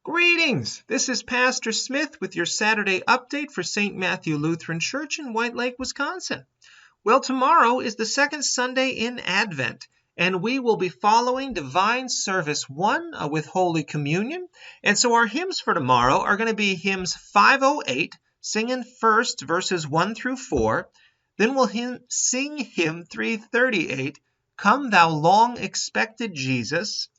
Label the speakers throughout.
Speaker 1: Greetings! This is Pastor Smith with your Saturday update for St. Matthew Lutheran Church in White Lake, Wisconsin. Well, tomorrow is the second Sunday in Advent, and we will be following Divine Service 1 with Holy Communion. And so our hymns for tomorrow are going to be hymns 508, singing first verses 1 through 4. Then we'll sing hymn 338, Come Thou Long Expected Jesus,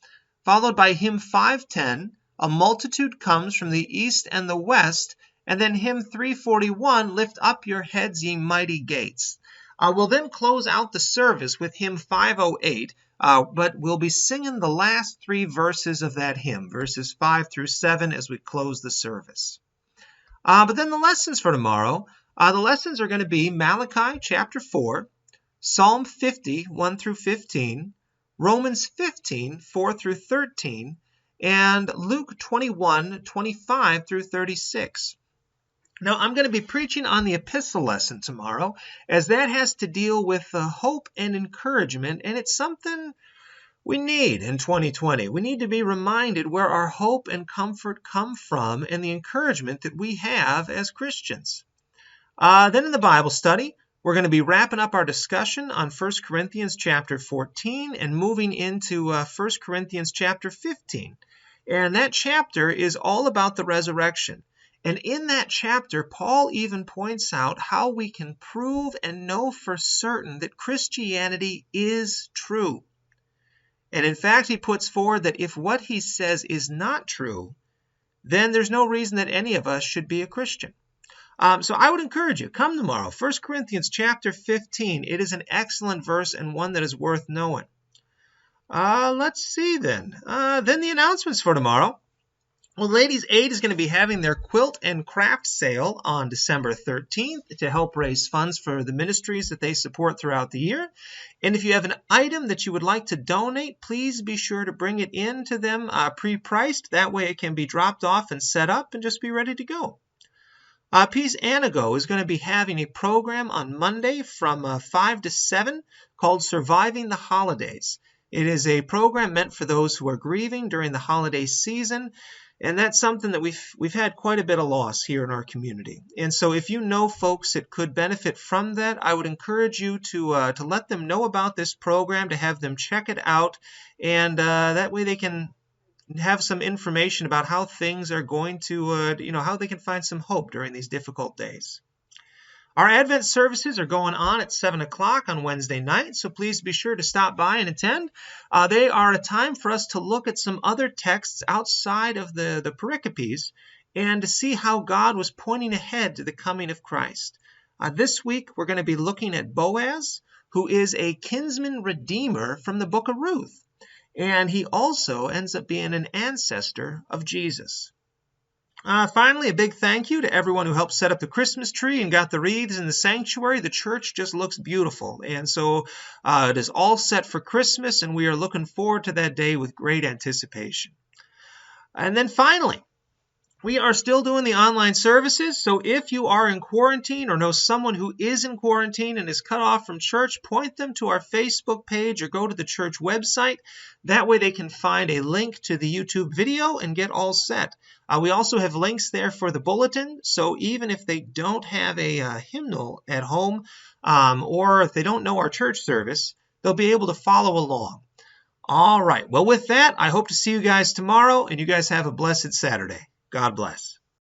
Speaker 1: followed by hymn 510, A multitude comes from the east and the west, and then hymn 341, Lift up your heads, ye mighty gates. We'll then close out the service with hymn 508, but we'll be singing the last three verses of that hymn, verses 5 through 7, as we close the service. But then the lessons for tomorrow, the lessons are going to be Malachi chapter 4, Psalm 50, 1 through 15, Romans 15, 4 through 13, and Luke 21, 25 through 36. Now, I'm going to be preaching on the Epistle Lesson tomorrow, as that has to deal with hope and encouragement, and it's something we need in 2020. We need to be reminded where our hope and comfort come from and the encouragement that we have as Christians. Then in the Bible study, we're going to be wrapping up our discussion on 1 Corinthians chapter 14 and moving into 1 Corinthians chapter 15. And that chapter is all about the resurrection. And in that chapter, Paul even points out how we can prove and know for certain that Christianity is true. And in fact, he puts forward that if what he says is not true, then there's no reason that any of us should be a Christian. So I would encourage you, come tomorrow, 1 Corinthians chapter 15. It is an excellent verse and one that is worth knowing. Let's see then. Then the announcements for tomorrow. Well, Ladies' Aid is going to be having their quilt and craft sale on December 13th to help raise funds for the ministries that they support throughout the year. And if you have an item that you would like to donate, please be sure to bring it in to them pre-priced. That way it can be dropped off and set up and just be ready to go. Peace Anago is going to be having a program on Monday from 5 to 7 called Surviving the Holidays. It is a program meant for those who are grieving during the holiday season, and that's something that we've had quite a bit of loss here in our community. And so if you know folks that could benefit from that, I would encourage you to let them know about this program, to have them check it out, and that way they can have some information about how things are going to, how they can find some hope during these difficult days. Our Advent services are going on at 7 o'clock on Wednesday night, so please be sure to stop by and attend. They are a time for us to look at some other texts outside of the pericopes and to see how God was pointing ahead to the coming of Christ. This week, we're going to be looking at Boaz, who is a kinsman redeemer from the book of Ruth, and he also ends up being an ancestor of Jesus. Finally, a big thank you to everyone who helped set up the Christmas tree and got the wreaths in the sanctuary. The church just looks beautiful. And so it is all set for Christmas, and we are looking forward to that day with great anticipation. And then finally, we are still doing the online services. So if you are in quarantine or know someone who is in quarantine and is cut off from church, point them to our Facebook page or go to the church website. That way they can find a link to the YouTube video and get all set. We also have links there for the bulletin. So even if they don't have a hymnal at home or if they don't know our church service, they'll be able to follow along. All right. Well, with that, I hope to see you guys tomorrow, and you guys have a blessed Saturday. God bless.